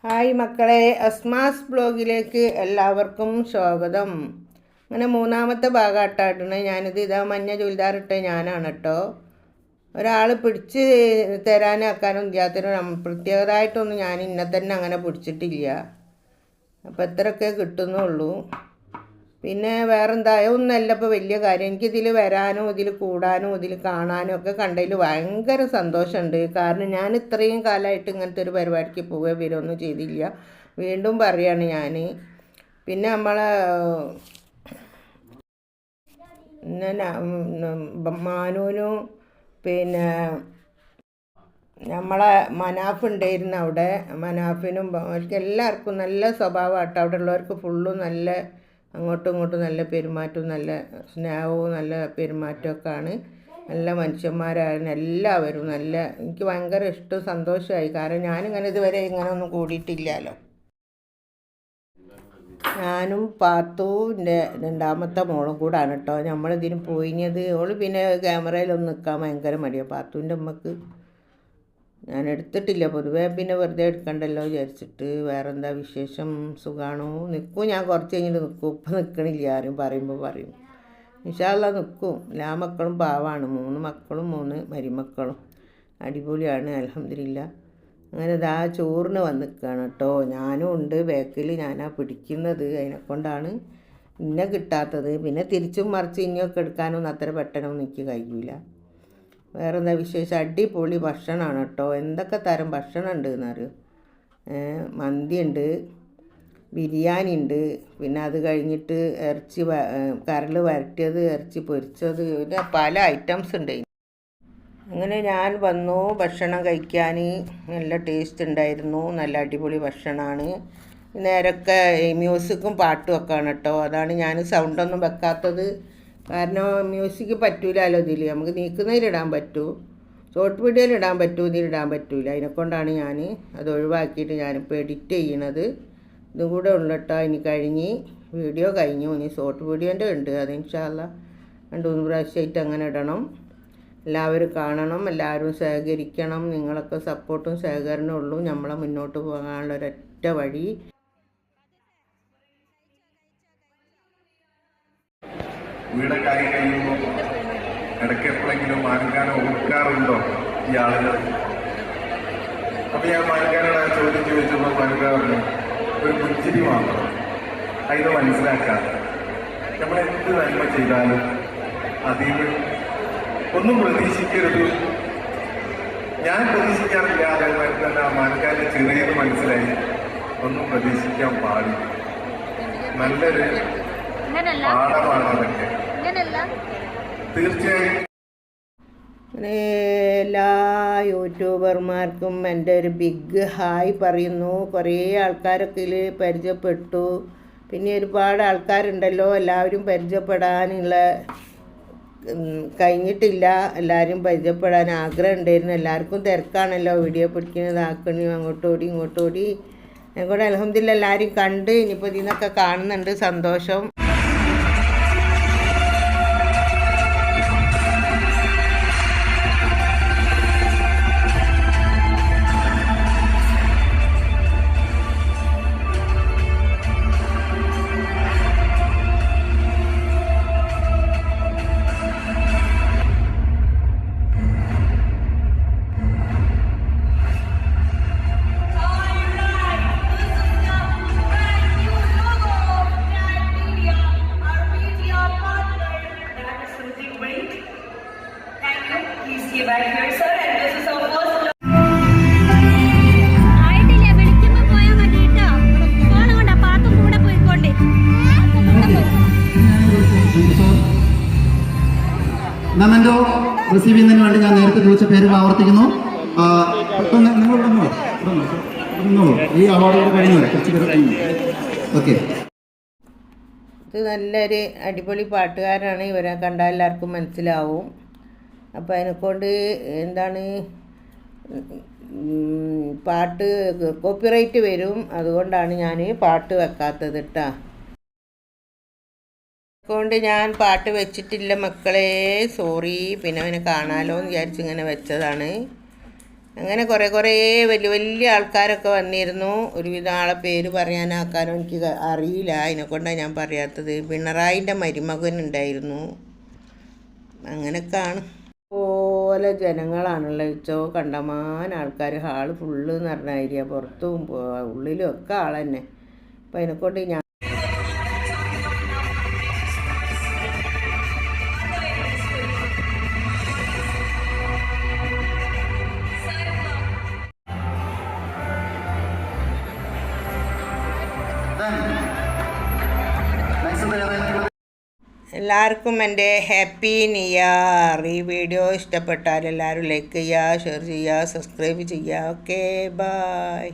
Hi മക്കളെ, അസ്മാസ് ബ്ലോഗിലേക്ക് എല്ലാവർക്കും സ്വാഗതം. അങ്ങനെ മൂന്നാമത്തെ ഭാഗമായിട്ടാണ് ഞാനിത്. ഇതാ മഞ്ഞ ചുരിദാറിട്ട് ഞാനാണ് കേട്ടോ. ഒരാൾ പിടിച്ച് തരാനാക്കാനും ഇല്ലാത്തതിനും പ്രത്യേകമായിട്ടൊന്നും ഞാൻ ഇന്നെ തന്നെ അങ്ങനെ പിടിച്ചിട്ടില്ല. അപ്പോൾ എത്രയൊക്കെ കിട്ടുന്നുള്ളൂ. പിന്നെ വേറെന്താ, ഒന്നല്ല ഇപ്പോൾ വലിയ കാര്യം. എനിക്കിതിൽ വരാനും ഇതിൽ കൂടാനും ഇതിൽ കാണാനും ഒക്കെ കണ്ടതിൽ ഭയങ്കര സന്തോഷമുണ്ട്. കാരണം ഞാൻ ഇത്രയും കാലമായിട്ട് ഇങ്ങനത്തെ ഒരു പരിപാടിക്ക് പോവുക വരുമൊന്നും ചെയ്തില്ല. വീണ്ടും പറയാണ് ഞാൻ. പിന്നെ നമ്മളെ മാനൂനും പിന്നെ നമ്മളെ മനാഫ് ഉണ്ടായിരുന്നു അവിടെ. മനാഫിനും അവർക്ക് എല്ലാവർക്കും നല്ല സ്വഭാവമാട്ടോ. അവിടെ ഉള്ളവർക്ക് ഫുള്ളും നല്ല അങ്ങോട്ടും ഇങ്ങോട്ടും നല്ല പെരുമാറ്റവും നല്ല സ്നേഹവും നല്ല പെരുമാറ്റമൊക്കെയാണ്. നല്ല മനുഷ്യന്മാരായിരുന്നു എല്ലാവരും. എനിക്ക് ഭയങ്കര ഇഷ്ടവും സന്തോഷമായി. കാരണം ഞാനിങ്ങനെ ഇതുവരെ ഇങ്ങനെ ഒന്നും കൂടിയിട്ടില്ലല്ലോ. ഞാനും പാത്തുവിൻ്റെ രണ്ടാമത്തെ മോളും കൂടാണ് കേട്ടോ നമ്മളിതിന് പോയിഞ്ഞത്. ഓള് പിന്നെ ക്യാമറയിലൊന്നും നിൽക്കാൻ ഭയങ്കര മടിയാണ്. പാത്തുവിൻ്റെ അമ്മക്ക് ഞാൻ എടുത്തിട്ടില്ല പൊതുവേ. പിന്നെ വെറുതെ എടുക്കണ്ടല്ലോ വിചാരിച്ചിട്ട്. വേറെന്താ വിശേഷം? സുഖമാണോ? നിൽക്കും, ഞാൻ കുറച്ച് കഴിഞ്ഞിട്ട് നിൽക്കും. ഇപ്പം നിൽക്കണില്ല. ആരും പറയുമ്പോൾ പറയും. ഇൻഷാ അല്ലാഹ് നിൽക്കും. എല്ലാ മക്കളും പാവാണ്. 3 മക്കളും 3 മരുമക്കളും അടിപൊളിയാണ്, അൽഹംദുലില്ലാഹ്. അങ്ങനെ ഇതാ ചോറിന് വന്നിരിക്കുകയാണ് കേട്ടോ. ഞാനും ഉണ്ട് ബാക്കിൽ. ഞാനാ പിടിക്കുന്നത്. അതിനെക്കൊണ്ടാണ് ഇന്നെ കിട്ടാത്തത്. പിന്നെ തിരിച്ചും മറിച്ച് ഇനിയൊക്കെ എടുക്കാനൊന്നും അത്ര പെട്ടെന്നൊന്നും എനിക്ക് കഴിയില്ല. വേറെന്താ വിശേഷം? അടിപൊളി ഭക്ഷണമാണ് കേട്ടോ. എന്തൊക്കെ തരം ഭക്ഷണം ഉണ്ട് എന്നറിയോ. മന്തി ഉണ്ട്, ബിരിയാണി ഉണ്ട്, പിന്നെ അത് കഴിഞ്ഞിട്ട് ഇറച്ചി കരൾ വരട്ടിയത്, ഇറച്ചി പൊരിച്ചത്, പിന്നെ പല ഐറ്റംസ് ഉണ്ട്. അങ്ങനെ ഞാൻ വന്നു ഭക്ഷണം കഴിക്കാൻ. നല്ല ടേസ്റ്റ് ഉണ്ടായിരുന്നു. നല്ല അടിപൊളി ഭക്ഷണമാണ്. നേരൊക്കെ മ്യൂസിക്കും പാട്ടും ഒക്കെയാണ് കേട്ടോ. അതാണ് ഞാൻ സൗണ്ടൊന്നും വെക്കാത്തത്. കാരണം മ്യൂസിക് പറ്റൂലല്ലോ ഇതിൽ. നമുക്ക് നീക്കുന്നതിലിടാൻ പറ്റൂ, ഷോർട്ട് വീഡിയോയിലിടാൻ പറ്റൂ, ഇതിലിടാൻ പറ്റൂല. അതിനെക്കൊണ്ടാണ് ഞാൻ അത് ഒഴിവാക്കിയിട്ട് ഞാനിപ്പോൾ എഡിറ്റ് ചെയ്യണത്. ഇതും കൂടെ ഉള്ളു കേട്ടോ. ഇനി കഴിഞ്ഞ് വീഡിയോ കഴിഞ്ഞു. ഇനി ഷോർട്ട് വീഡിയോൻ്റെ ഉണ്ട്. അത് ഇൻഷാ അല്ലാഹ് 2-3 പ്രാവശ്യമായിട്ട് അങ്ങനെ ഇടണം. എല്ലാവരും കാണണം, എല്ലാവരും സഹകരിക്കണം. നിങ്ങളൊക്കെ സപ്പോർട്ടും സഹകരണവും ഉള്ളൂ നമ്മളെ മുന്നോട്ട് പോകാനുള്ള ഒരൊറ്റ വഴി. വീടൊക്കെ ആയി കഴിയുമ്പോൾ ഇടയ്ക്ക് എപ്പോഴെങ്കിലും മാനക്കാനെ ഓർക്കാറുണ്ടോ ഈ ആളുകൾ? അപ്പൊ ഞാൻ മാനക്കാനോട് ആ ചോദ്യം ചോദിച്ചപ്പോൾ മാനക്ക പറഞ്ഞു, ഒരു പുഞ്ചിരി മാത്രം. അതിന് മനസ്സിലാക്കാം നമ്മൾ എന്ത് നന്മ ചെയ്താലും അതിൽ ഒന്നും പ്രതീക്ഷിക്കരുത്. ഞാൻ പ്രതീക്ഷിക്കാറില്ല. അതേമാതിരി തന്നെ ആ മാനക്കാരെ ചെറിയത് മനസ്സിലായി. ഒന്നും പ്രതീക്ഷിക്കാൻ പാടില്ല. നല്ലൊരു പാഠമാണ് അതൊക്കെ. തീർച്ചയായും എല്ലാ യൂട്യൂബർമാർക്കും എൻ്റെ ഒരു ബിഗ് ഹായ് പറയുന്നു. കുറേ ആൾക്കാരൊക്കെ ഇതിൽ പരിചയപ്പെട്ടു. പിന്നെ ഒരുപാട് ആൾക്കാരുണ്ടല്ലോ. എല്ലാവരും പരിചയപ്പെടാനുള്ള കഴിഞ്ഞിട്ടില്ല. എല്ലാവരും പരിചയപ്പെടാൻ ആഗ്രഹം ഉണ്ടായിരുന്നു. എല്ലാവർക്കും തിരക്കാണല്ലോ. വീഡിയോ പിടിക്കുന്നത് ആക്കണിയും അങ്ങോട്ടോടി ഇങ്ങോട്ടോടി. ഞങ്ങളുടെ അൽഹംദുലില്ലാഹ് എല്ലാവരും കണ്ട്. ഇനിയിപ്പോൾ ഇതിനൊക്കെ കാണുന്നുണ്ട്. സന്തോഷം. മെമ്മന്റോ റിസീവ് ചെയ്യുന്നതിന് വേണ്ടി ഞാൻ നേരത്തെ ചോദിച്ച പേരുകൾ ആവർത്തിക്കുന്നു. നിങ്ങളോളൂ ഈ അവാർഡ് കഴിഞ്ഞു കുറച്ച് പേര്. ഓക്കെ, ഇത് നല്ലൊരു അടിപൊളി പാട്ടുകാരാണ്. ഇവരെ കണ്ടാൽ എല്ലാവർക്കും മനസ്സിലാവും. അപ്പോൾ അതിനെക്കൊണ്ട് എന്താണ് പാട്ട് കോപ്പിറൈറ്റ് വരും. അതുകൊണ്ടാണ് ഞാൻ പാട്ട് വെക്കാത്തത് കേട്ടോ. അതുകൊണ്ട് ഞാൻ പാട്ട് വെച്ചിട്ടില്ല മക്കളെ, സോറി. പിന്നെ അവനെ കാണാമല്ലോ എന്ന് വിചാരിച്ചിങ്ങനെ വെച്ചതാണ്. അങ്ങനെ കുറേ വലിയ വലിയ ആൾക്കാരൊക്കെ വന്നിരുന്നു. ഒരുവിധം ആളെ പേര് പറയാനാക്കാനോ എനിക്ക് അറിയില്ല, അതിനെക്കൊണ്ടാണ് ഞാൻ പറയാത്തത്. പിണറായിൻ്റെ മരുമകനുണ്ടായിരുന്നു. അങ്ങനെയൊക്കെയാണ്. പോലെ ജനങ്ങളാണുള്ളത്. കണ്ടമാനം ആൾക്കാർ, ഹാള് ഫുള്ള് എന്ന് പറഞ്ഞ ഏരിയ, പുറത്തും ഉള്ളിലും ഒക്കെ ആൾ തന്നെ. അപ്പം അതിനെക്കൊണ്ട് ഞാൻ എല്ലാവർക്കും എൻ്റെ ഹാപ്പി ന്യൂ ഇയർ. ഈ വീഡിയോ ഇഷ്ടപ്പെട്ടാൽ എല്ലാവരും ലൈക്ക് ചെയ്യുക, ഷെയർ ചെയ്യുക, സബ്സ്ക്രൈബ് ചെയ്യുക. Okay, by.